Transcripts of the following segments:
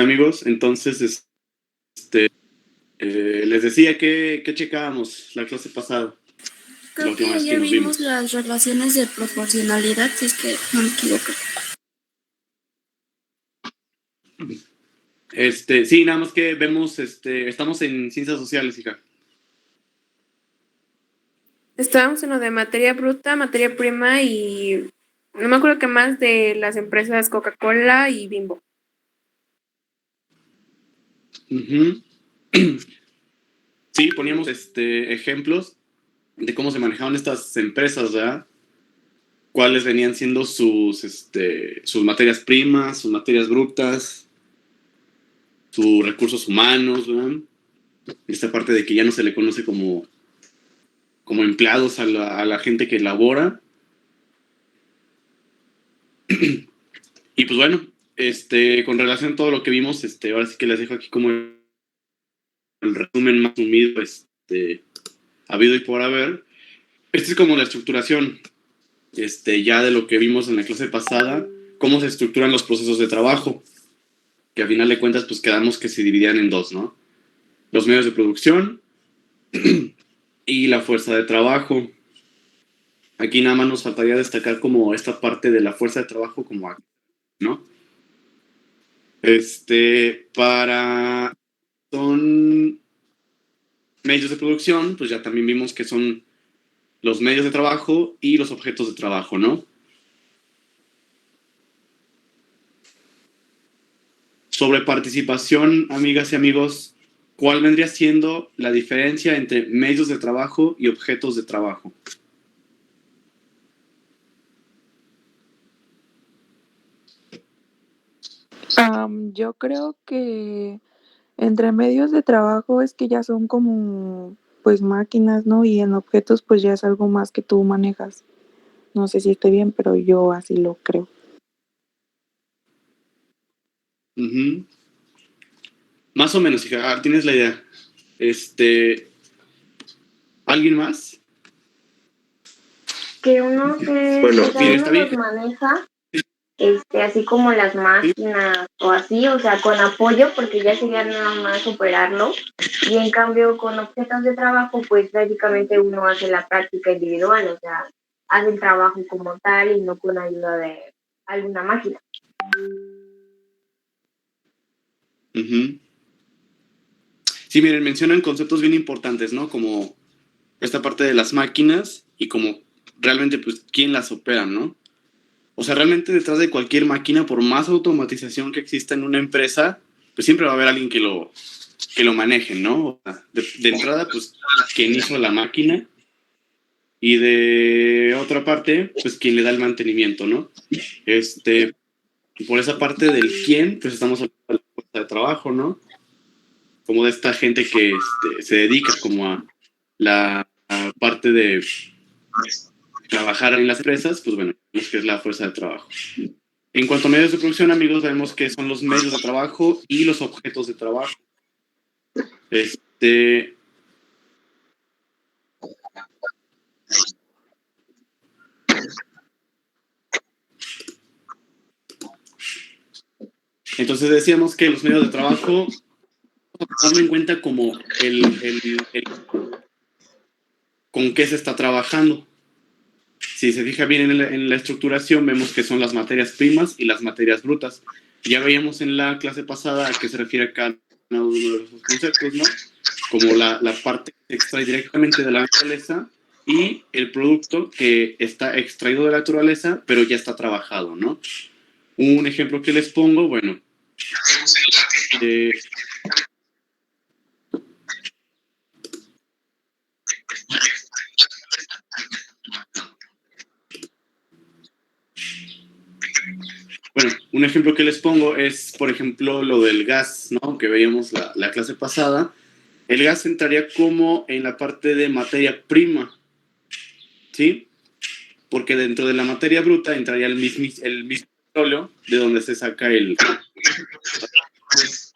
amigos, entonces les decía que checábamos la clase pasada, la Creo que última vez que ayer nos vimos vimos. las relaciones de proporcionalidad, si es que no me equivoco. Sí, nada más que vemos, estamos en ciencias sociales, hija. Estábamos en lo de materia bruta, materia prima y no me acuerdo qué más de las empresas Coca-Cola y Bimbo. Ujú. Sí, poníamos ejemplos de cómo se manejaban estas empresas, ¿verdad? Cuáles venían siendo sus materias primas, sus materias brutas, sus recursos humanos, ¿verdad? Esta parte de que ya no se le conoce como empleados a la gente que labora. Y pues bueno, con relación a todo lo que vimos, ahora sí que les dejo aquí como el resumen más sumido, habido y por haber. Esta es como la estructuración, ya de lo que vimos en la clase pasada, cómo se estructuran los procesos de trabajo, que a final de cuentas pues quedamos que se dividían en dos, ¿no? Los medios de producción y la fuerza de trabajo. Aquí nada más nos faltaría destacar como esta parte de la fuerza de trabajo como, ¿no? Para son medios de producción, pues ya también vimos que son los medios de trabajo y los objetos de trabajo, ¿no? Sobre participación, amigas y amigos, ¿cuál vendría siendo la diferencia entre medios de trabajo y objetos de trabajo? Yo creo que entre medios de trabajo es que ya son como pues máquinas, ¿no? Y en objetos pues ya es algo más que tú manejas. No sé si estoy bien, pero yo así lo creo. Uh-huh. Más o menos, hija, tienes la idea. ¿Alguien más? Que uno que Bueno, o sea, mire, uno está los bien. maneja así como las máquinas o así, o sea, con apoyo, porque ya sería nada más operarlo. Y en cambio, con objetos de trabajo, pues prácticamente uno hace la práctica individual, o sea, hace el trabajo como tal y no con ayuda de alguna máquina. Uh-huh. Sí, miren, mencionan conceptos bien importantes, ¿no? Como esta parte de las máquinas y como realmente, pues, quién las opera, ¿no? O sea, realmente detrás de cualquier máquina, por más automatización que exista en una empresa, pues siempre va a haber alguien que lo maneje, ¿no? De entrada, pues, quien hizo la máquina y de otra parte, pues, quien le da el mantenimiento, ¿no? Por esa parte del quién, pues, estamos hablando de la fuerza de trabajo, ¿no? Como de esta gente que se dedica como a la parte de trabajar en las empresas, pues bueno, es que es la fuerza de trabajo. En cuanto a medios de producción, amigos, vemos que son los medios de trabajo y los objetos de trabajo. Entonces decíamos que los medios de trabajo, darlo en cuenta como con qué se está trabajando. Si se fija bien en la estructuración, vemos que son las materias primas y las materias brutas. Ya veíamos en la clase pasada a qué se refiere cada uno de esos conceptos, ¿no? Como la parte que se extrae directamente de la naturaleza y el producto que está extraído de la naturaleza, pero ya está trabajado, ¿no? Un ejemplo que les pongo, bueno, bueno, un ejemplo que les pongo es, por ejemplo, lo del gas, ¿no? Que veíamos la clase pasada. El gas entraría como en la parte de materia prima, ¿sí? Porque dentro de la materia bruta entraría el mismo petróleo, de donde se saca el...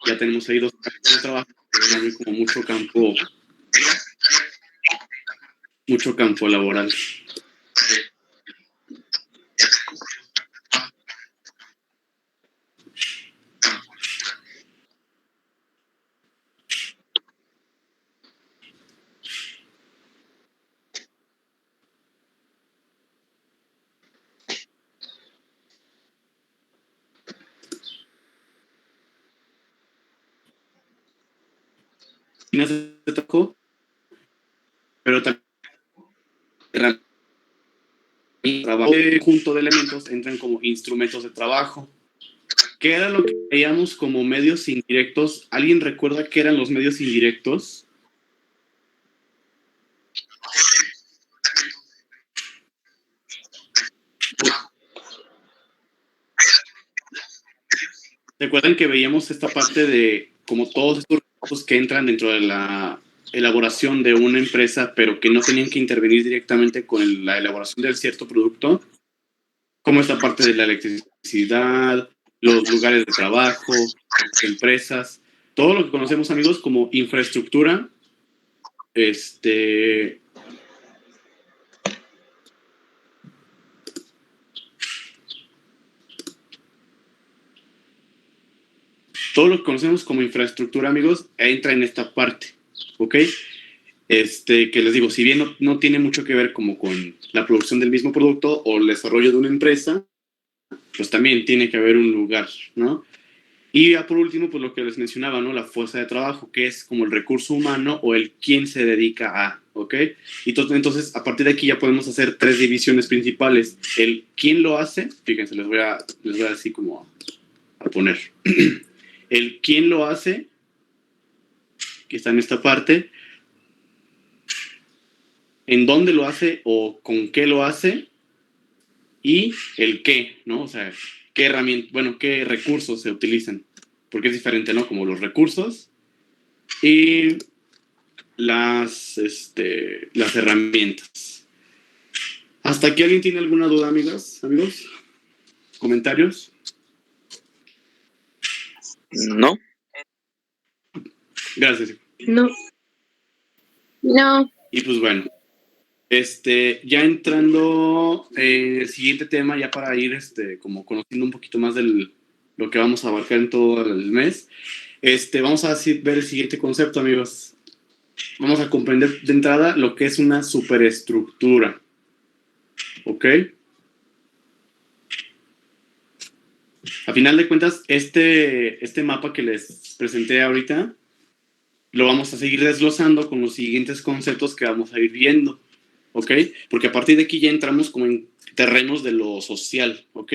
Ya tenemos ahí dos campos de trabajo, que van a abrir como mucho campo laboral. de trabajo, pero también el trabajo conjunto de elementos entran como instrumentos de trabajo. ¿Qué era lo que veíamos como medios indirectos? ¿Alguien recuerda qué eran los medios indirectos? ¿Recuerdan que veíamos esta parte de como todos estos recursos que entran dentro de la elaboración de una empresa, pero que no tenían que intervenir directamente con la elaboración del cierto producto? Como esta parte de la electricidad, los lugares de trabajo, las empresas, todo lo que conocemos, amigos, como infraestructura, todo lo que conocemos como infraestructura, amigos, entra en esta parte, ¿ok? Que les digo, si bien no tiene mucho que ver como con la producción del mismo producto o el desarrollo de una empresa, pues también tiene que haber un lugar, ¿no? Y ya por último, pues lo que les mencionaba, ¿no? La fuerza de trabajo, que es como el recurso humano o el quién se dedica a, ¿ok? Y entonces, a partir de aquí ya podemos hacer 3 divisiones principales. El quién lo hace, fíjense, les voy a así como a poner. El quién lo hace, que está en esta parte, en dónde lo hace o con qué lo hace, y el qué, ¿no? O sea, qué herramientas, bueno, qué recursos se utilizan, porque es diferente, ¿no? Como los recursos y las herramientas. ¿Hasta aquí alguien tiene alguna duda, amigos? ¿Comentarios? No. Gracias. No. No. Y pues bueno, ya entrando el siguiente tema, ya para ir como conociendo un poquito más de lo que vamos a abarcar en todo el mes, vamos a ver el siguiente concepto, amigos. Vamos a comprender de entrada lo que es una superestructura. ¿Ok? A final de cuentas, este mapa que les presenté ahorita, lo vamos a seguir desglosando con los siguientes conceptos que vamos a ir viendo. ¿Ok? Porque a partir de aquí ya entramos como en terrenos de lo social. ¿Ok?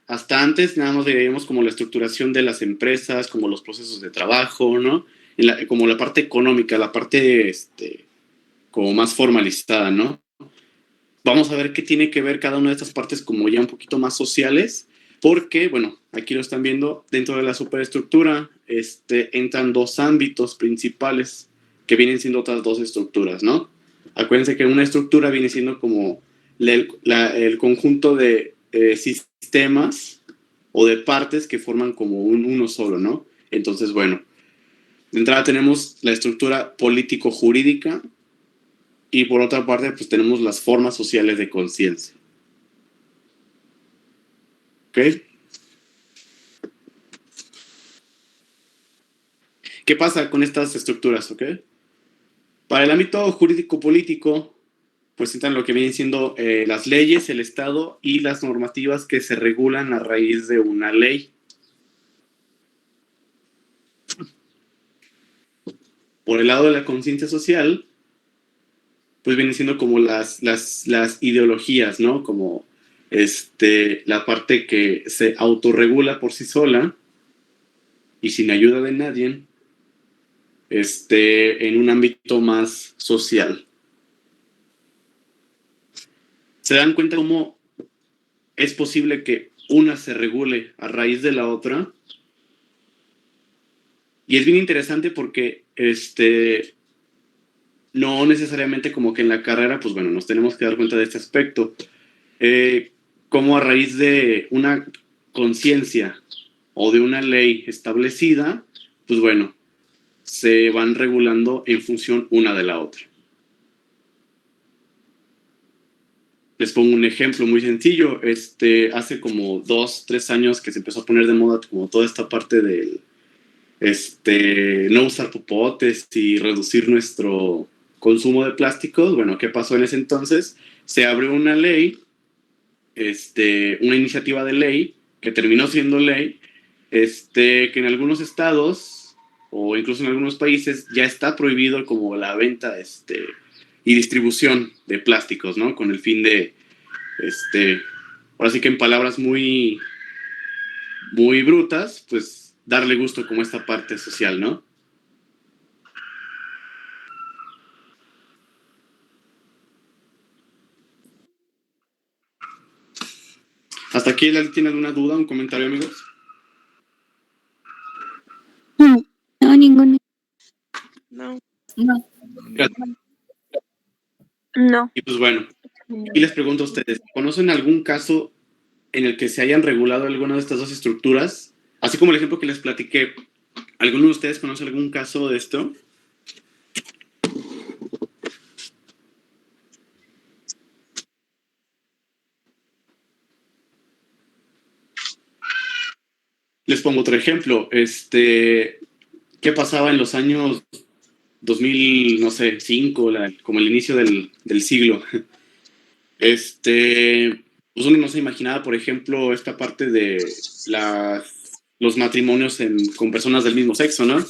Hasta antes nada más veíamos como la estructuración de las empresas, como los procesos de trabajo, ¿no? Como la parte económica, la parte como más formalizada, ¿no? Vamos a ver qué tiene que ver cada una de estas partes como ya un poquito más sociales, porque, bueno, aquí lo están viendo, dentro de la superestructura entran 2 ámbitos principales que vienen siendo otras 2 estructuras, ¿no? Acuérdense que una estructura viene siendo como el conjunto de sistemas o de partes que forman como uno solo, ¿no? Entonces, bueno, de entrada tenemos la estructura político-jurídica y por otra parte, pues tenemos las formas sociales de conciencia. ¿Ok? ¿Qué pasa con estas estructuras? ¿Ok? Para el ámbito jurídico-político, pues entran lo que vienen siendo las leyes, el Estado y las normativas que se regulan a raíz de una ley. Por el lado de la conciencia social, pues vienen siendo como las ideologías, ¿no? Como la parte que se autorregula por sí sola y sin ayuda de nadie, en un ámbito más social. ¿Se dan cuenta cómo es posible que una se regule a raíz de la otra? Y es bien interesante porque no necesariamente como que en la carrera, pues bueno, nos tenemos que dar cuenta de este aspecto. Como a raíz de una conciencia o de una ley establecida, pues bueno, se van regulando en función una de la otra. Les pongo un ejemplo muy sencillo. Hace como 2, 3 años que se empezó a poner de moda como toda esta parte del no usar popotes y reducir nuestro consumo de plásticos. Bueno, ¿qué pasó en ese entonces? Se abrió una ley, una iniciativa de ley que terminó siendo ley, que en algunos estados o incluso en algunos países ya está prohibido como la venta y distribución de plásticos, ¿no? Con el fin de, ahora sí que en palabras muy, muy brutas, pues darle gusto como esta parte social, ¿no? ¿Hasta aquí Lali tiene alguna duda, un comentario, amigos? No, ninguno. No. No. No. Y pues bueno, y les pregunto a ustedes, ¿conocen algún caso en el que se hayan regulado alguna de estas dos estructuras? Así como el ejemplo que les platiqué, ¿alguno de ustedes conoce algún caso de esto? Les pongo otro ejemplo. ¿Qué pasaba en los años 2000, no sé, 5, como el inicio del siglo? Pues uno no se imaginaba, por ejemplo, esta parte de los matrimonios con personas del mismo sexo, ¿no?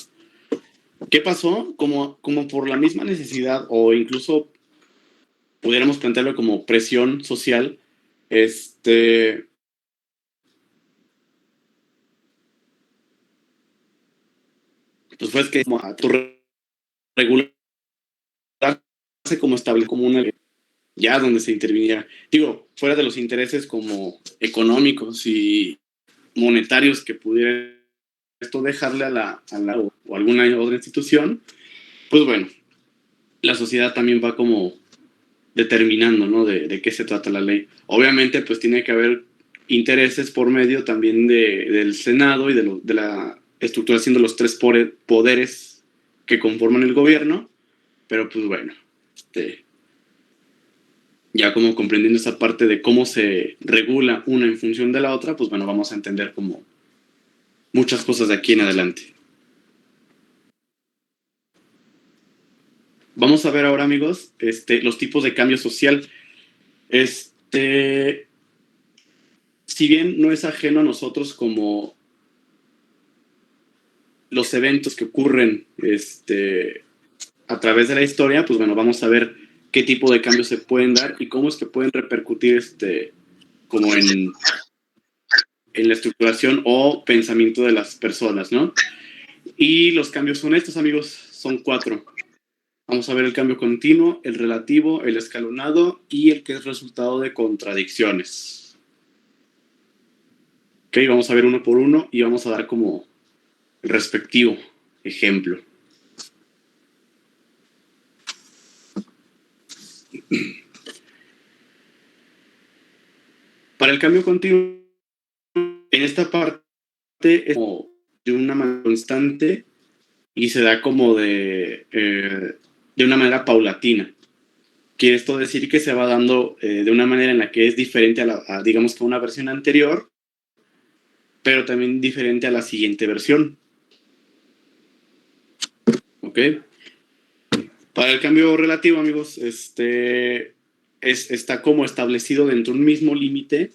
¿Qué pasó? Como por la misma necesidad, o incluso pudiéramos plantearlo como presión social, pues fue que como a tu regularse como estable, como una ya donde se interviniera, digo, fuera de los intereses como económicos y monetarios que pudiera esto dejarle o alguna otra institución, pues bueno, la sociedad también va como determinando, ¿no? De qué se trata la ley. Obviamente, pues tiene que haber intereses por medio también del Senado y de la estructuración de los tres poderes que conforman el gobierno, pero pues bueno, ya como comprendiendo esa parte de cómo se regula una en función de la otra, pues bueno, vamos a entender como muchas cosas de aquí en adelante. Vamos a ver ahora, amigos, los tipos de cambio social. Si bien no es ajeno a nosotros como los eventos que ocurren a través de la historia, pues bueno, vamos a ver qué tipo de cambios se pueden dar y cómo es que pueden repercutir como en la estructuración o pensamiento de las personas, ¿no? Y los cambios son estos, amigos, son 4. Vamos a ver el cambio continuo, el relativo, el escalonado y el que es resultado de contradicciones. Ok, vamos a ver uno por uno y vamos a dar como el respectivo ejemplo. Para el cambio continuo, en esta parte es como de una manera constante y se da como de una manera paulatina. Quiere esto decir que se va dando de una manera en la que es diferente digamos que una versión anterior, pero también diferente a la siguiente versión. ¿Ok? Para el cambio relativo, amigos, está como establecido dentro de un mismo límite,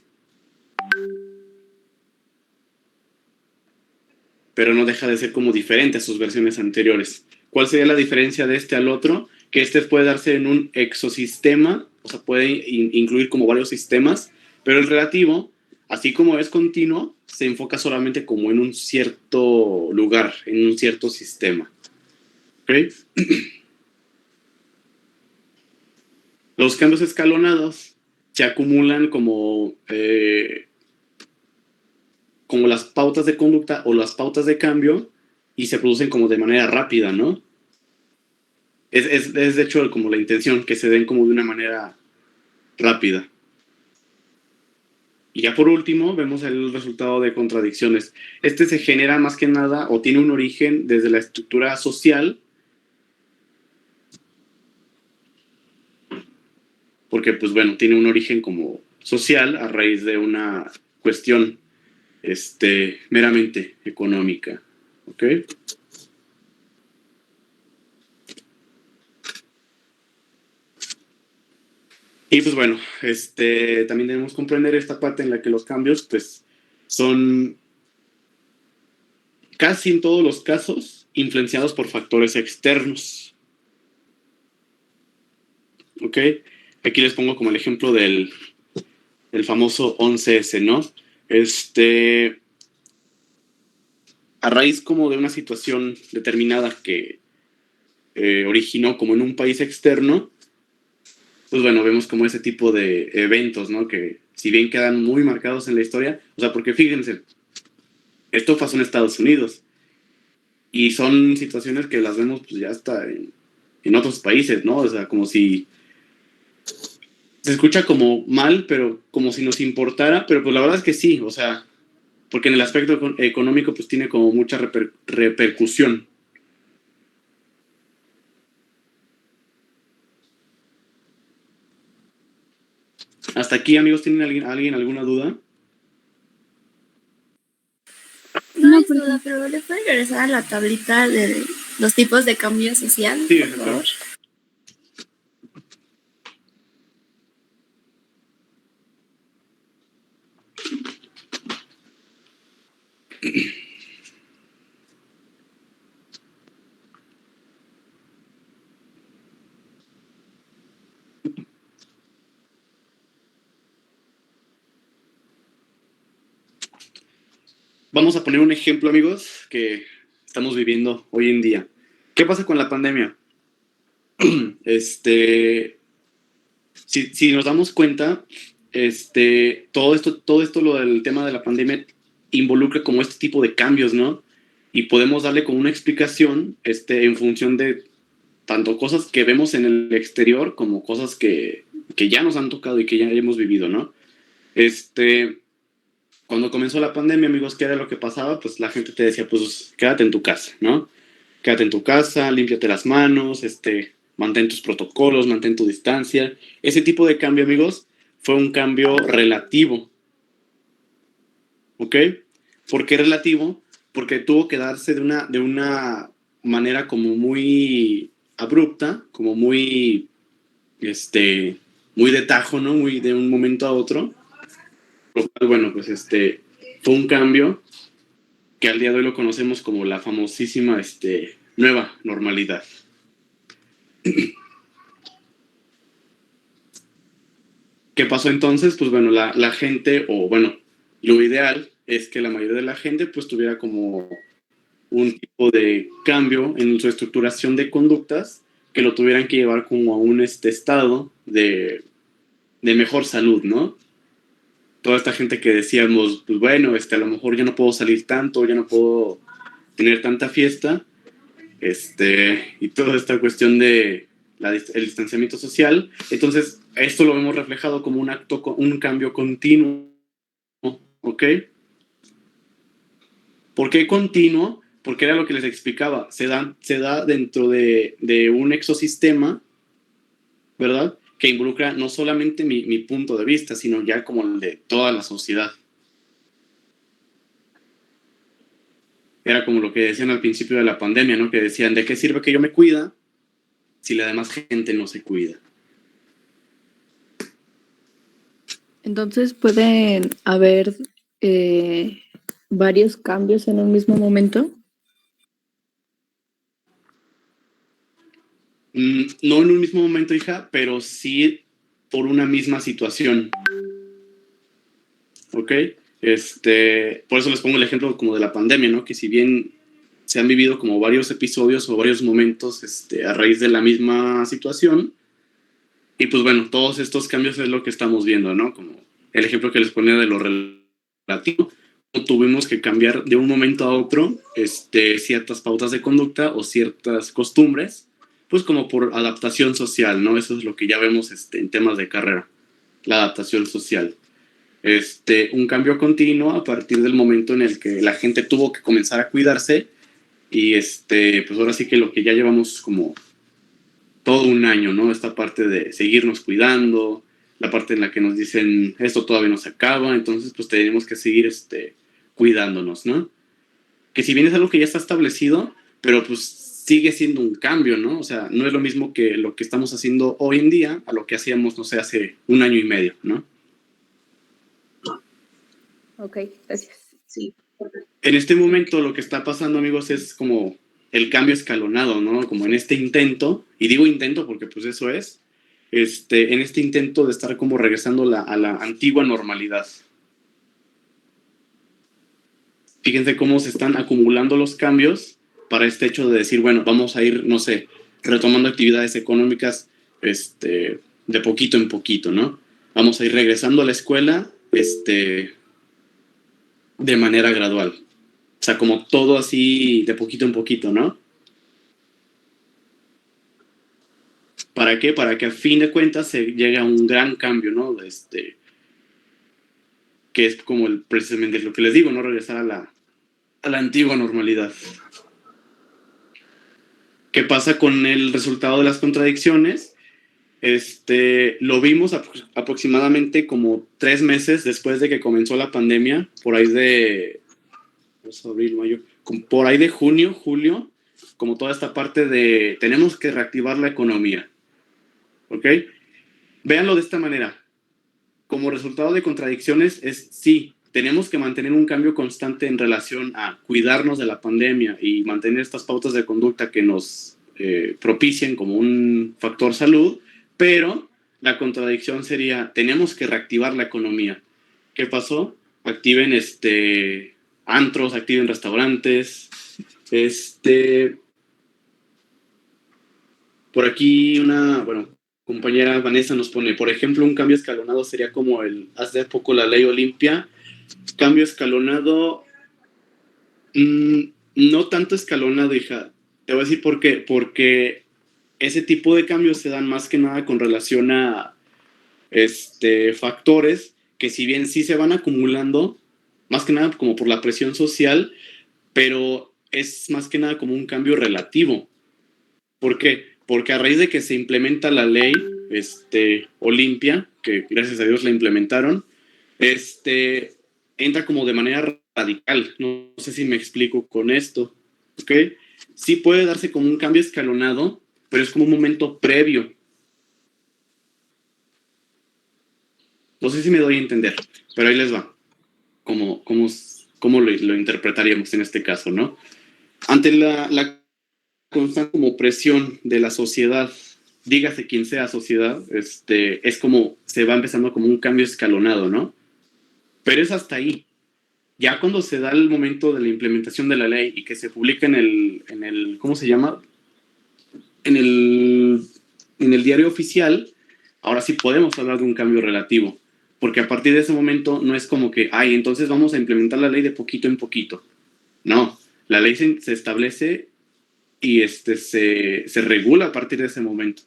pero no deja de ser como diferente a sus versiones anteriores. ¿Cuál sería la diferencia de este al otro? Que puede darse en un exosistema, o sea, puede incluir como varios sistemas, pero el relativo, así como es continuo, se enfoca solamente como en un cierto lugar, en un cierto sistema. ¿Ok? Los cambios escalonados se acumulan como las pautas de conducta o las pautas de cambio y se producen como de manera rápida, ¿no? Es de hecho como la intención, que se den como de una manera rápida. Y ya por último vemos el resultado de contradicciones. Se genera más que nada o tiene un origen desde la estructura social, porque pues bueno, tiene un origen como social a raíz de una cuestión meramente económica. ¿Ok? Y pues bueno, también debemos comprender esta parte en la que los cambios pues son casi en todos los casos influenciados por factores externos. ¿Ok? Aquí les pongo como el ejemplo del famoso 11S, ¿no? A raíz como de una situación determinada que originó como en un país externo, pues bueno, vemos como ese tipo de eventos, ¿no? Que si bien quedan muy marcados en la historia, o sea, porque fíjense, esto pasó en Estados Unidos y son situaciones que las vemos pues ya hasta en otros países, ¿no? O sea, como si se escucha como mal, pero como si nos importara, pero pues la verdad es que sí, o sea, porque en el aspecto económico pues tiene como mucha repercusión. Hasta aquí, amigos, ¿tienen alguien alguna duda? No es duda, pero ¿le puede regresar a la tablita de los tipos de cambio social, Sí, por favor? Vamos a poner un ejemplo, amigos, que estamos viviendo hoy en día. ¿Qué pasa con la pandemia? Si nos damos cuenta, todo esto, lo del tema de la pandemia involucra como este tipo de cambios, ¿no? Y podemos darle como una explicación, en función de tanto cosas que vemos en el exterior como cosas que ya nos han tocado y que ya hemos vivido, ¿no? Cuando comenzó la pandemia, amigos, ¿qué era lo que pasaba? Pues la gente te decía, pues quédate en tu casa, ¿no? Quédate en tu casa, límpiate las manos, mantén tus protocolos, mantén tu distancia. Ese tipo de cambio, amigos, fue un cambio relativo. ¿Ok? ¿Por qué relativo? Porque tuvo que darse de una manera como muy abrupta, como muy, muy de tajo, ¿no? Muy de un momento a otro. Lo cual, bueno, pues fue un cambio que al día de hoy lo conocemos como la famosísima nueva normalidad. ¿Qué pasó entonces? Pues bueno, la gente, o bueno, lo ideal es que la mayoría de la gente pues tuviera como un tipo de cambio en su estructuración de conductas que lo tuvieran que llevar como a un estado de mejor salud, ¿no? Toda esta gente que decíamos, pues bueno, a lo mejor ya no puedo salir tanto, ya no puedo tener tanta fiesta, y toda esta cuestión de el distanciamiento social. Entonces, esto lo vemos reflejado como un cambio continuo, ¿ok? ¿Por qué continuo? Porque era lo que les explicaba, se da dentro de un ecosistema, ¿verdad? Que involucra no solamente mi punto de vista, sino ya como el de toda la sociedad. Era como lo que decían al principio de la pandemia, ¿no? Que decían, ¿de qué sirve que yo me cuida si la demás gente no se cuida? Entonces pueden haber varios cambios en un mismo momento. No en un mismo momento, hija, pero sí por una misma situación. ¿Ok? Por eso les pongo el ejemplo como de la pandemia, ¿no? Que si bien se han vivido como varios episodios o varios momentos a raíz de la misma situación, y pues bueno, todos estos cambios es lo que estamos viendo, ¿no? Como el ejemplo que les ponía de lo relativo, tuvimos que cambiar de un momento a otro ciertas pautas de conducta o ciertas costumbres, pues como por adaptación social, ¿no? Eso es lo que ya vemos en temas de carrera, la adaptación social. Un cambio continuo a partir del momento en el que la gente tuvo que comenzar a cuidarse y pues ahora sí que lo que ya llevamos como todo un año, ¿no? Esta parte de seguirnos cuidando, la parte en la que nos dicen esto todavía no se acaba, entonces pues tenemos que seguir cuidándonos, ¿no? Que si bien es algo que ya está establecido, pero pues sigue siendo un cambio, ¿no? O sea, no es lo mismo que lo que estamos haciendo hoy en día a lo que hacíamos, no sé, hace un año y medio, ¿no? Ok, gracias. Sí. En este momento lo que está pasando, amigos, es como el cambio escalonado, ¿no? Como en este intento, y digo intento porque pues eso es, en este intento de estar como regresando a la antigua normalidad. Fíjense cómo se están acumulando los cambios para este hecho de decir, bueno, vamos a ir, no sé, retomando actividades económicas de poquito en poquito, ¿no? Vamos a ir regresando a la escuela de manera gradual. O sea, como todo así de poquito en poquito, ¿no? ¿Para qué? Para que a fin de cuentas se llegue a un gran cambio, ¿no? Que es como precisamente lo que les digo, ¿no? Regresar a la antigua normalidad. ¿Qué pasa con el resultado de las contradicciones? Lo vimos aproximadamente como 3 meses después de que comenzó la pandemia, por ahí de abril, mayo, por ahí de junio, julio, como toda esta parte de tenemos que reactivar la economía. ¿Ok? Véanlo de esta manera. Como resultado de contradicciones es sí, tenemos que mantener un cambio constante en relación a cuidarnos de la pandemia y mantener estas pautas de conducta que nos propicien como un factor salud, pero la contradicción sería, tenemos que reactivar la economía. ¿Qué pasó? Activen antros, activen restaurantes. Por aquí compañera Vanessa nos pone, por ejemplo, un cambio escalonado sería como hace poco la ley Olimpia. Cambio escalonado, no tanto escalonado, hija. Te voy a decir por qué. Porque ese tipo de cambios se dan más que nada con relación a factores que si bien sí se van acumulando, más que nada como por la presión social, pero es más que nada como un cambio relativo. ¿Por qué? Porque a raíz de que se implementa la ley Olimpia, que gracias a Dios la implementaron, entra como de manera radical. No sé si me explico con esto, ¿ok? Sí puede darse como un cambio escalonado, pero es como un momento previo. No sé si me doy a entender, pero ahí les va. ¿Cómo lo interpretaríamos en este caso, no? Ante la constante como presión de la sociedad, dígase quien sea sociedad, es como se va empezando como un cambio escalonado, ¿no? Pero es hasta ahí. Ya cuando se da el momento de la implementación de la ley y que se publica en el ¿cómo se llama? En el diario oficial, ahora sí podemos hablar de un cambio relativo, porque a partir de ese momento no es como que, entonces vamos a implementar la ley de poquito en poquito. No, la ley se establece y se regula a partir de ese momento.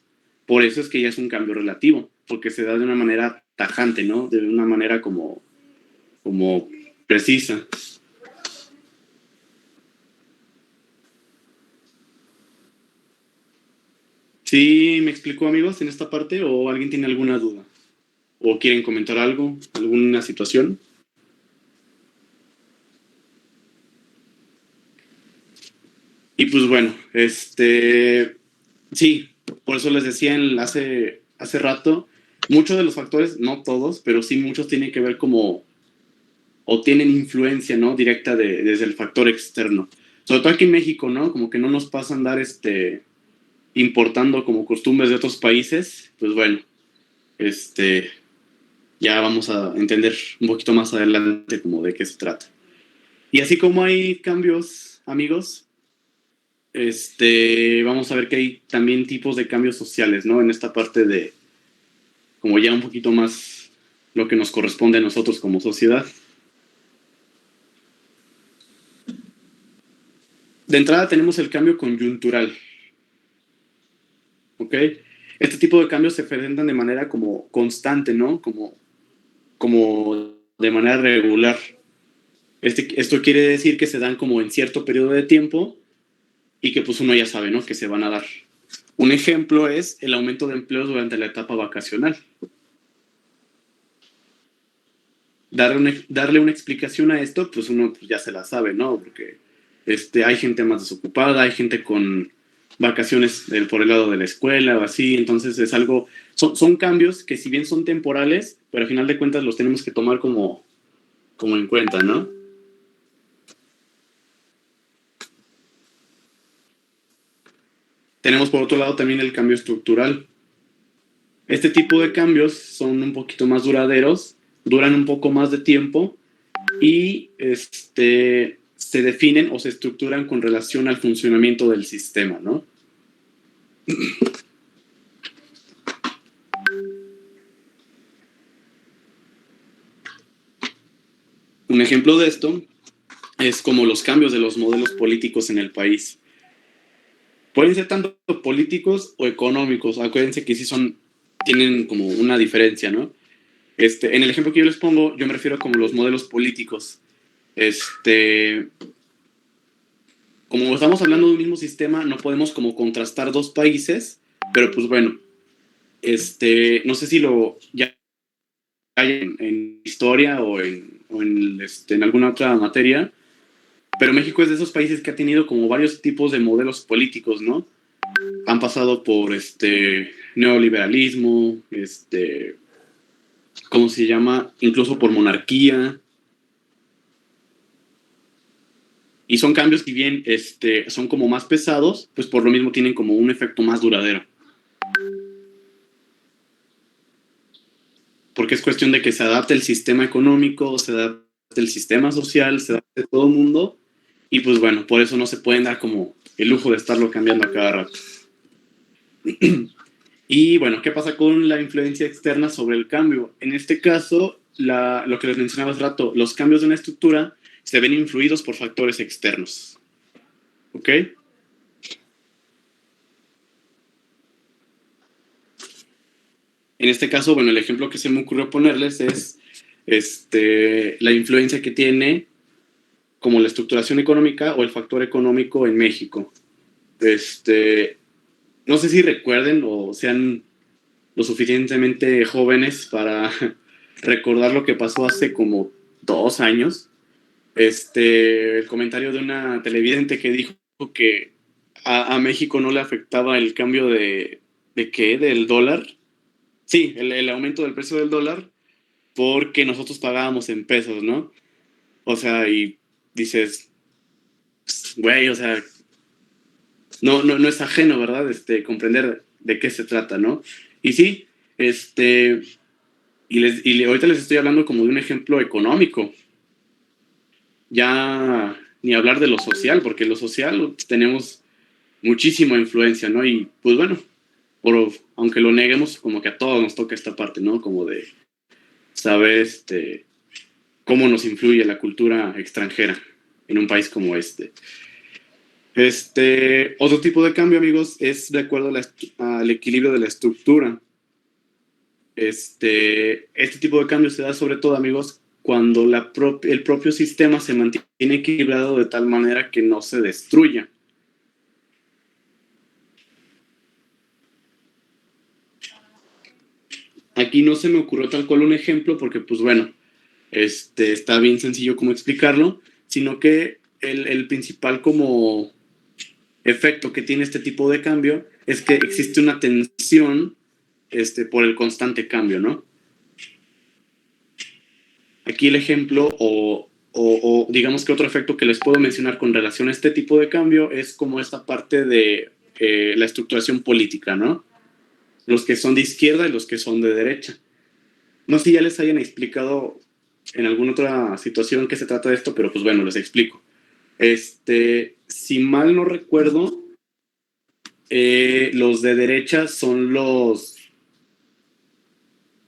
Por eso es que ya es un cambio relativo, porque se da de una manera tajante, ¿no? De una manera como precisa. ¿Sí me explicó, amigos, en esta parte? ¿O alguien tiene alguna duda? ¿O quieren comentar algo? ¿Alguna situación? Y pues bueno, sí, por eso les decía hace rato, muchos de los factores, no todos, pero sí muchos tienen que ver o tienen influencia, ¿no? Directa desde el factor externo. Sobre todo aquí en México, ¿no? Como que no nos pasa andar importando como costumbres de otros países. Pues bueno, ya vamos a entender un poquito más adelante como de qué se trata. Y así como hay cambios, amigos, vamos a ver que hay también tipos de cambios sociales, ¿no? En esta parte de como ya un poquito más lo que nos corresponde a nosotros como sociedad. De entrada tenemos el cambio coyuntural. ¿Ok? Este tipo de cambios se presentan de manera como constante, ¿no? Como de manera regular. Esto quiere decir que se dan como en cierto periodo de tiempo y que pues uno ya sabe, ¿no? Que se van a dar. Un ejemplo es el aumento de empleos durante la etapa vacacional. Darle una explicación a esto, pues uno ya se la sabe, ¿no? Porque hay gente más desocupada, hay gente con vacaciones por el lado de la escuela o así, entonces es algo, son cambios que si bien son temporales, pero al final de cuentas los tenemos que tomar como en cuenta, ¿no? Tenemos por otro lado también el cambio estructural. Este tipo de cambios son un poquito más duraderos, duran un poco más de tiempo y se definen o se estructuran con relación al funcionamiento del sistema, ¿no? Un ejemplo de esto es como los cambios de los modelos políticos en el país. Pueden ser tanto políticos o económicos. Acuérdense que sí tienen como una diferencia, ¿no? En el ejemplo que yo les pongo, yo me refiero como los modelos políticos. Como estamos hablando de un mismo sistema, no podemos como contrastar dos países, pero pues bueno, no sé si ya hay en historia o en alguna otra materia, pero México es de esos países que ha tenido como varios tipos de modelos políticos, ¿no? Han pasado por neoliberalismo, ¿cómo se llama? Incluso por monarquía. Y son cambios que bien son como más pesados, pues por lo mismo tienen como un efecto más duradero. Porque es cuestión de que se adapte el sistema económico, se adapte el sistema social, se adapte todo el mundo. Y pues bueno, por eso no se pueden dar como el lujo de estarlo cambiando a cada rato. Y bueno, ¿qué pasa con la influencia externa sobre el cambio? En este caso, lo que les mencionaba hace rato, los cambios de una estructura se ven influidos por factores externos. ¿Ok? En este caso, bueno, el ejemplo que se me ocurrió ponerles es la influencia que tiene como la estructuración económica o el factor económico en México. No sé si recuerden o sean lo suficientemente jóvenes para recordar lo que pasó hace como 2 años. El comentario de una televidente que dijo que a México no le afectaba el cambio ¿de qué? ¿Del dólar? Sí, el aumento del precio del dólar porque nosotros pagábamos en pesos, ¿no? O sea, y dices, güey, o sea, no es ajeno, ¿verdad? Comprender de qué se trata, ¿no? Y sí, ahorita les estoy hablando como de un ejemplo económico. Ya ni hablar de lo social, porque lo social tenemos muchísima influencia, ¿no? Y pues bueno, aunque lo neguemos, como que a todos nos toca esta parte, ¿no? Como de saber cómo nos influye la cultura extranjera en un país como este. Otro tipo de cambio, amigos, es de acuerdo al equilibrio de la estructura. Este tipo de cambio se da sobre todo, amigos, cuando el propio sistema se mantiene equilibrado de tal manera que no se destruya. Aquí no se me ocurrió tal cual un ejemplo porque, pues bueno, está bien sencillo como explicarlo, sino que el principal como efecto que tiene este tipo de cambio es que existe una tensión por el constante cambio, ¿no? Aquí el ejemplo o digamos que otro efecto que les puedo mencionar con relación a este tipo de cambio es como esta parte de la estructuración política, ¿no? Los que son de izquierda y los que son de derecha. No sé si ya les hayan explicado en alguna otra situación qué se trata de esto, pero pues bueno, les explico. Si mal no recuerdo, los de derecha son los...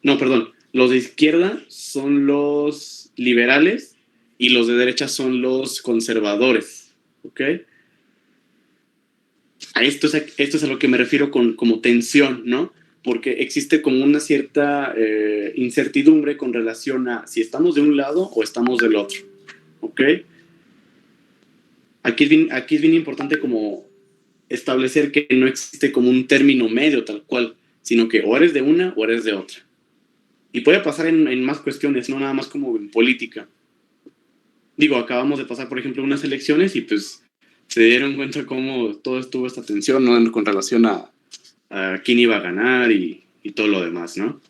No, perdón. Los de izquierda son los liberales y los de derecha son los conservadores. ¿Ok? Esto es a lo que me refiero como tensión, ¿no? Porque existe como una cierta incertidumbre con relación a si estamos de un lado o estamos del otro. ¿Ok? Aquí es bien importante como establecer que no existe como un término medio tal cual, sino que o eres de una o eres de otra. Y puede pasar en más cuestiones, no nada más como en política. Digo, acabamos de pasar, por ejemplo, unas elecciones y pues se dieron cuenta cómo todo estuvo esta tensión, ¿no? Con relación a quién iba a ganar y todo lo demás, ¿no?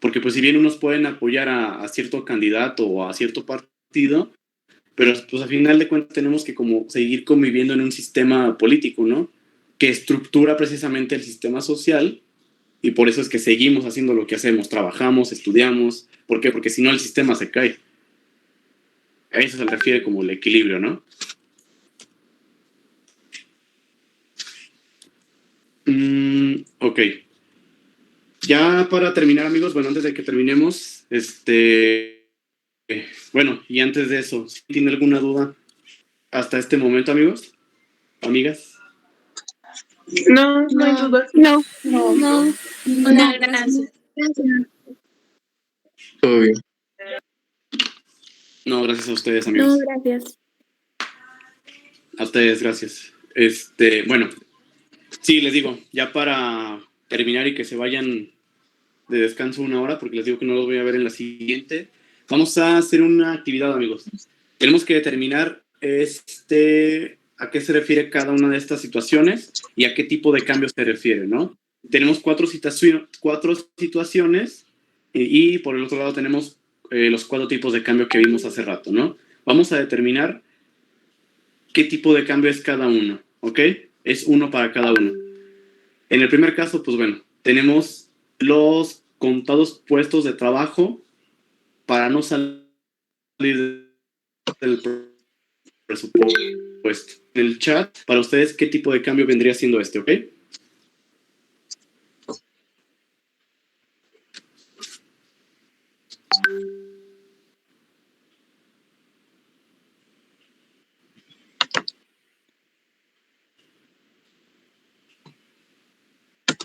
Porque pues si bien unos pueden apoyar a cierto candidato o a cierto partido, pero pues a final de cuentas tenemos que como seguir conviviendo en un sistema político, ¿no? Que estructura precisamente el sistema social, y por eso es que seguimos haciendo lo que hacemos, trabajamos, estudiamos. ¿Por qué? Porque si no el sistema se cae. A eso se refiere como el equilibrio, ¿no? Ok. Ya para terminar, amigos, bueno, antes de que terminemos, bueno, y antes de eso, ¿tiene alguna duda hasta este momento, amigos? ¿Amigas? No, no hay duda. No, No, no, gracias. gracias. Todo bien. No, gracias a ustedes, No, amigos. gracias. A ustedes, gracias. Bueno, sí, les digo, ya para terminar y que se vayan de descanso 1 hora, porque les digo que no los voy a ver en la siguiente, vamos a hacer una actividad, amigos. Tenemos que determinar a qué se refiere cada una de estas situaciones y a qué tipo de cambio se refiere, ¿no? Tenemos 4 situaciones y por el otro lado tenemos los 4 tipos de cambio que vimos hace rato, ¿no? Vamos a determinar qué tipo de cambio es cada uno, ¿ok? Es uno para cada uno. En el primer caso, pues bueno, tenemos los contados puestos de trabajo para no salir del presupuesto. En el chat, para ustedes, ¿qué tipo de cambio vendría siendo ok?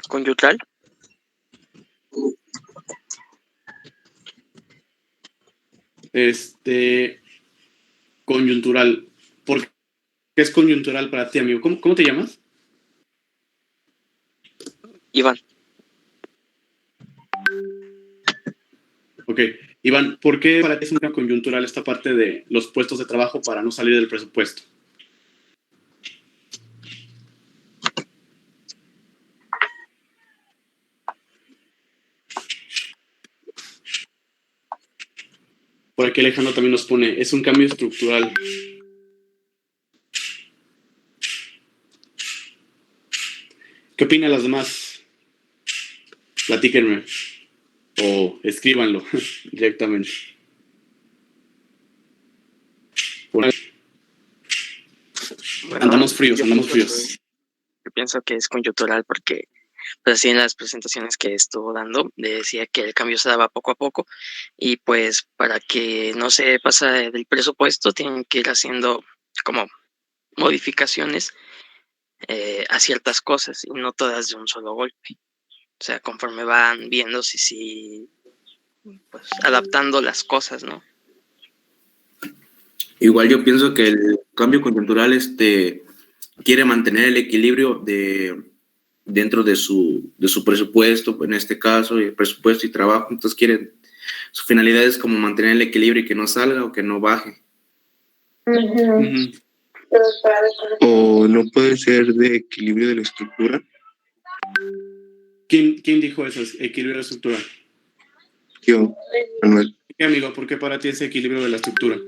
¿Conyuntral? Coyuntural. ¿Por qué es coyuntural para ti, amigo? ¿Cómo te llamas? Iván. Ok. Iván, ¿por qué para ti es una coyuntural esta parte de los puestos de trabajo para no salir del presupuesto? Por aquí Alejandro también nos pone, es un cambio estructural. ¿Qué opinan las demás? Platíquenme. O escríbanlo directamente. Bueno, Andamos fríos. Yo pienso que es coyuntural porque, pues así en las presentaciones que estuvo dando, decía que el cambio se daba poco a poco y pues para que no se pase del presupuesto tienen que ir haciendo como modificaciones a ciertas cosas y no todas de un solo golpe. O sea, conforme van viendo si pues adaptando las cosas, ¿no? Igual yo pienso que el cambio coyuntural quiere mantener el equilibrio dentro de su presupuesto, en este caso, el presupuesto y trabajo. Entonces su finalidad es como mantener el equilibrio y que no salga o que no baje. Uh-huh. ¿O no puede ser de equilibrio de la estructura? ¿Quién dijo eso? Equilibrio de la estructura. Yo, Manuel. ¿Qué, amigo? ¿Por qué para ti es equilibrio de la estructura?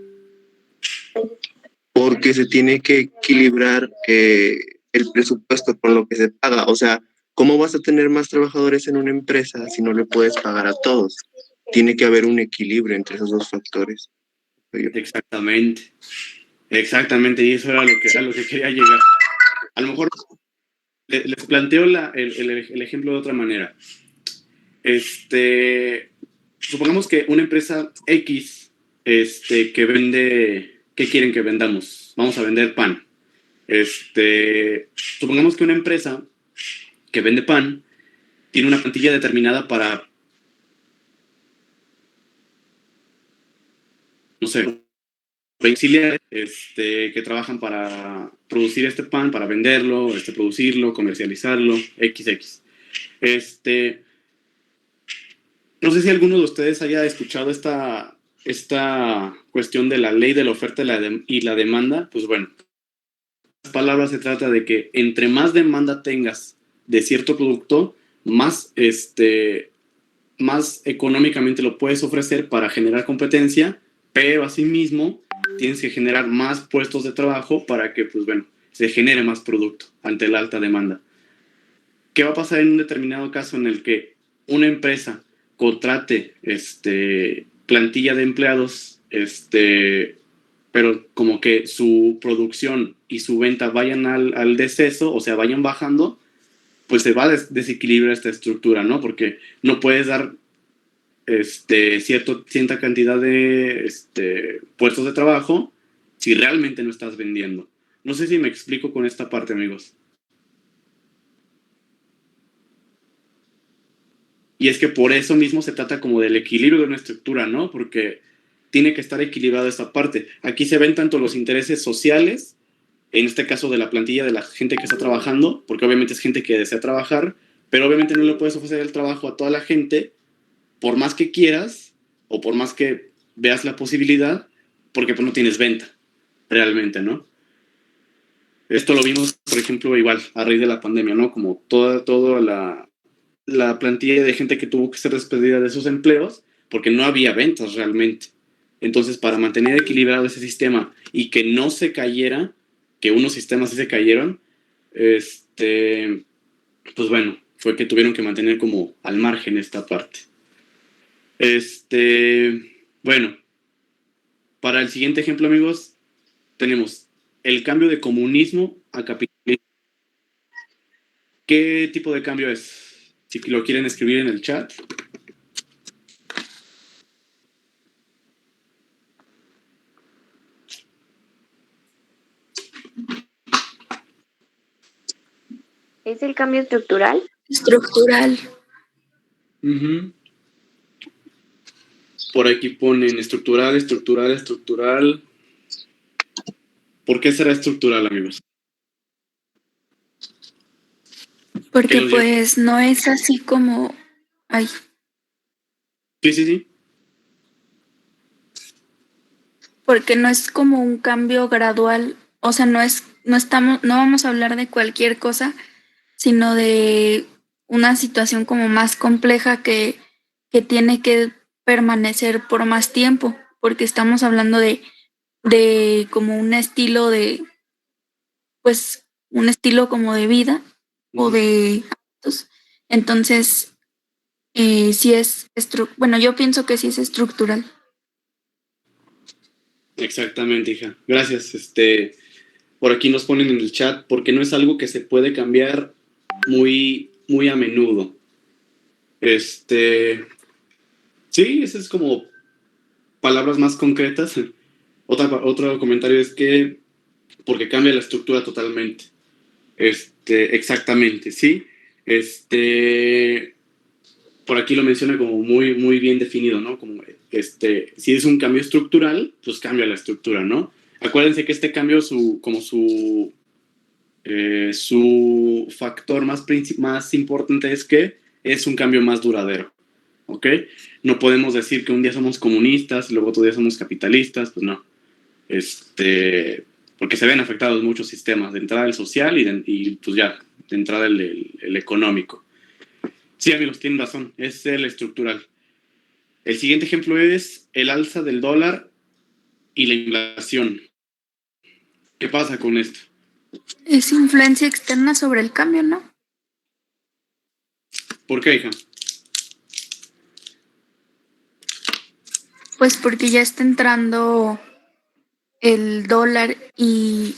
Porque se tiene que equilibrar el presupuesto con lo que se paga. O sea, ¿cómo vas a tener más trabajadores en una empresa si no le puedes pagar a todos? Tiene que haber un equilibrio entre esos dos factores. Exactamente, y eso era a lo que quería llegar. A lo mejor les planteo el ejemplo de otra manera. Supongamos que una empresa X que vende, ¿qué quieren que vendamos? Vamos a vender pan. Supongamos que una empresa que vende pan tiene una plantilla determinada para, no sé, auxiliares que trabajan para producir este pan, para venderlo, producirlo, comercializarlo, XX. No sé si alguno de ustedes haya escuchado esta cuestión de la ley de la oferta y la demanda. Pues bueno, en otras palabras se trata de que entre más demanda tengas de cierto producto, más económicamente lo puedes ofrecer para generar competencia, pero asimismo tienes que generar más puestos de trabajo para que, pues bueno, se genere más producto ante la alta demanda. ¿Qué va a pasar en un determinado caso en el que una empresa contrate plantilla de empleados, pero como que su producción y su venta vayan al deceso, o sea, vayan bajando, pues se va a desequilibrar esta estructura, ¿no? Porque no puedes dar cierta cantidad de puestos de trabajo si realmente no estás vendiendo. No sé si me explico con esta parte, amigos. Y es que por eso mismo se trata como del equilibrio de una estructura, ¿no? Porque tiene que estar equilibrada esta parte. Aquí se ven tanto los intereses sociales, en este caso de la plantilla de la gente que está trabajando, porque obviamente es gente que desea trabajar, pero obviamente no le puedes ofrecer el trabajo a toda la gente, por más que quieras, o por más que veas la posibilidad, porque pues no tienes venta, realmente, ¿no? Esto lo vimos, por ejemplo, igual, a raíz de la pandemia, ¿no? Como toda la plantilla de gente que tuvo que ser despedida de sus empleos porque no había ventas realmente. Entonces, para mantener equilibrado ese sistema y que no se cayera, que unos sistemas sí se cayeron, pues bueno, fue que tuvieron que mantener como al margen esta parte. Bueno, para el siguiente ejemplo, amigos, tenemos el cambio de comunismo a capitalismo. ¿Qué tipo de cambio es? Si lo quieren escribir en el chat. ¿Es el cambio estructural? Estructural. Uh-huh. Por aquí ponen estructural. ¿Por qué será estructural, amigos? Porque pues no es así como... Ay. Sí. Porque no es como un cambio gradual, o sea, no vamos a hablar de cualquier cosa, sino de una situación como más compleja que tiene que permanecer por más tiempo, porque estamos hablando de como un estilo pues un estilo como de vida o de actos. Entonces, sí es, bueno, yo pienso que sí es estructural. Exactamente, hija. Gracias. Por aquí nos ponen en el chat, porque no es algo que se puede cambiar muy, muy a menudo. Sí, ese es como palabras más concretas. Otro comentario es que porque cambia la estructura totalmente. Exactamente, sí. Por aquí lo menciona como muy, muy bien definido, ¿no? Como si es un cambio estructural, pues cambia la estructura, ¿no? Acuérdense que este cambio, su factor más importante es que es un cambio más duradero, ¿ok? No podemos decir que un día somos comunistas, luego otro día somos capitalistas, pues no. Porque se ven afectados muchos sistemas, de entrada el social y pues ya, de entrada el económico. Sí, amigos, tienen razón, es el estructural. El siguiente ejemplo es el alza del dólar y la inflación. ¿Qué pasa con esto? Es influencia externa sobre el cambio, ¿no? ¿Por qué, hija? Pues porque ya está entrando el dólar y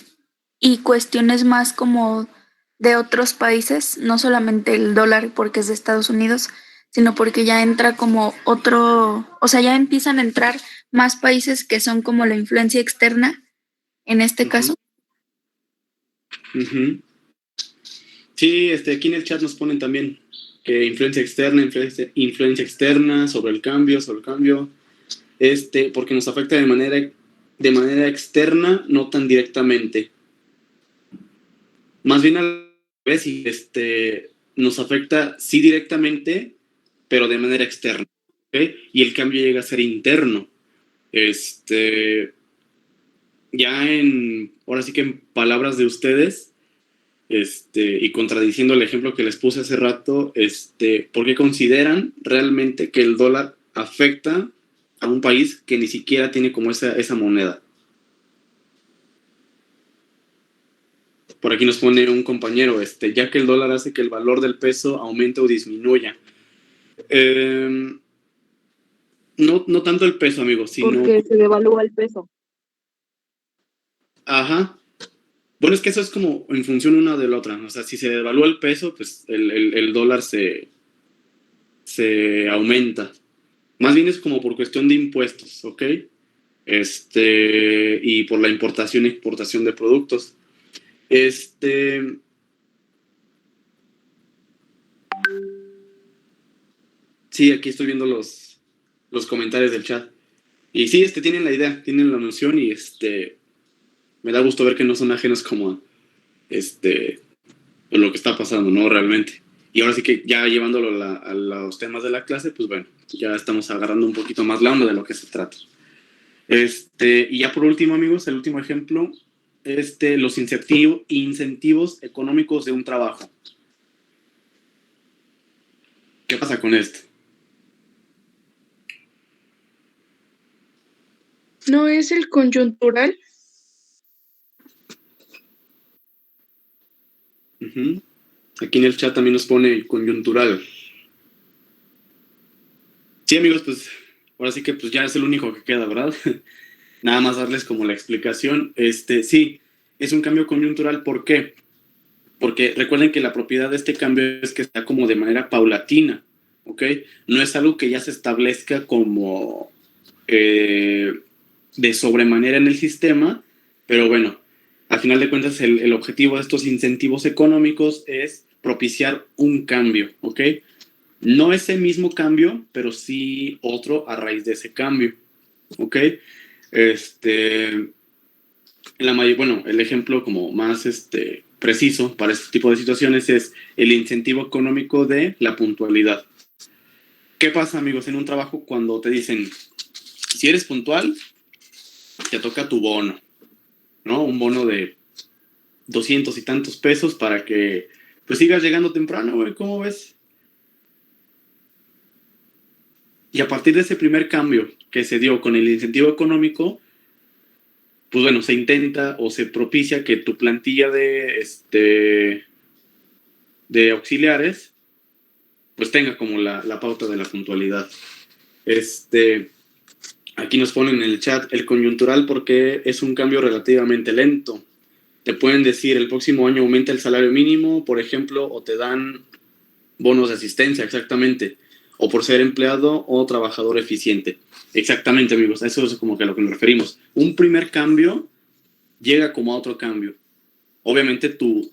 cuestiones más como de otros países, no solamente el dólar porque es de Estados Unidos, sino porque ya entra como o sea, ya empiezan a entrar más países que son como la influencia externa en este caso. Uh-huh. Sí, aquí en el chat nos ponen también que influencia externa sobre el cambio, porque nos afecta de manera externa, no tan directamente. Más bien al revés, nos afecta sí directamente, pero de manera externa, ¿okay? Y el cambio llega a ser interno. Ahora sí que en palabras de ustedes, y contradiciendo el ejemplo que les puse hace rato, ¿por qué consideran realmente que el dólar afecta a un país que ni siquiera tiene como esa moneda? Por aquí nos pone un compañero, ya que el dólar hace que el valor del peso aumente o disminuya. No tanto el peso, amigo, sino... Porque se devalúa el peso. Ajá. Bueno, es que eso es como en función una de la otra. O sea, si se devalúa el peso, pues el dólar se aumenta. Más bien es como por cuestión de impuestos, ¿ok? Y por la importación y exportación de productos. Sí, aquí estoy viendo los comentarios del chat. Y sí, tienen la idea, tienen la noción y me da gusto ver que no son ajenos como a lo que está pasando, ¿no? Realmente. Y ahora sí que ya llevándolo a los temas de la clase, pues bueno, ya estamos agarrando un poquito más la onda de lo que se trata. Y ya por último, amigos, el último ejemplo, los incentivos económicos de un trabajo. ¿Qué pasa con esto? ¿No es el coyuntural? Uh-huh. Aquí en el chat también nos pone coyuntural. Sí, amigos, pues ahora sí que pues ya es el único que queda, ¿verdad? Nada más darles como la explicación. Sí, es un cambio coyuntural. ¿Por qué? Porque recuerden que la propiedad de este cambio es que está como de manera paulatina, ¿ok? No es algo que ya se establezca como de sobremanera en el sistema, pero bueno, al final de cuentas el objetivo de estos incentivos económicos es propiciar un cambio, ¿ok? No ese mismo cambio, pero sí otro a raíz de ese cambio, ¿ok? El ejemplo como más preciso para este tipo de situaciones es el incentivo económico de la puntualidad. ¿Qué pasa, amigos, en un trabajo cuando te dicen, si eres puntual, te toca tu bono, ¿no? Un bono de 200 y tantos pesos para que pues sigas llegando temprano, güey, ¿cómo ves? Y a partir de ese primer cambio que se dio con el incentivo económico, pues bueno, se intenta o se propicia que tu plantilla de auxiliares pues tenga como la pauta de la puntualidad. Aquí nos ponen en el chat el coyuntural porque es un cambio relativamente lento. Te pueden decir el próximo año aumenta el salario mínimo, por ejemplo, o te dan bonos de asistencia, exactamente, o por ser empleado o trabajador eficiente. Exactamente, amigos, a eso es como que a lo que nos referimos. Un primer cambio llega como a otro cambio. Obviamente tu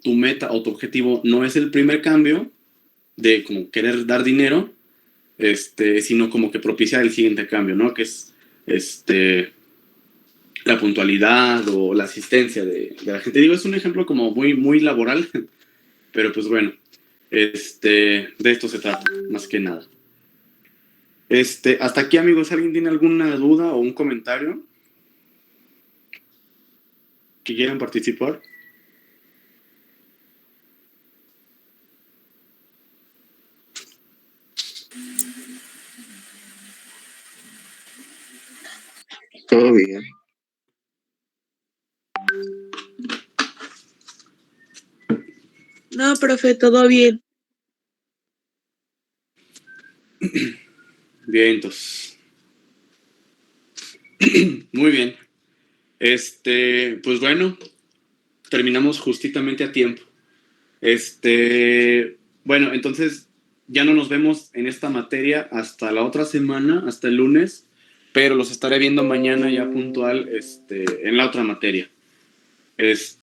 meta o tu objetivo no es el primer cambio de como querer dar dinero, sino como que propiciar el siguiente cambio, ¿no? Que es la puntualidad o la asistencia de la gente. Digo, es un ejemplo como muy, muy laboral, pero pues bueno, de esto se trata, más que nada. Hasta aquí, amigos, ¿alguien tiene alguna duda o un comentario que quieran participar? Todo bien. No, profe, todo bien. Bien, entonces. Muy bien. Pues bueno, terminamos justamente a tiempo. Bueno, entonces ya no nos vemos en esta materia hasta la otra semana, hasta el lunes, pero los estaré viendo mañana ya puntual, en la otra materia.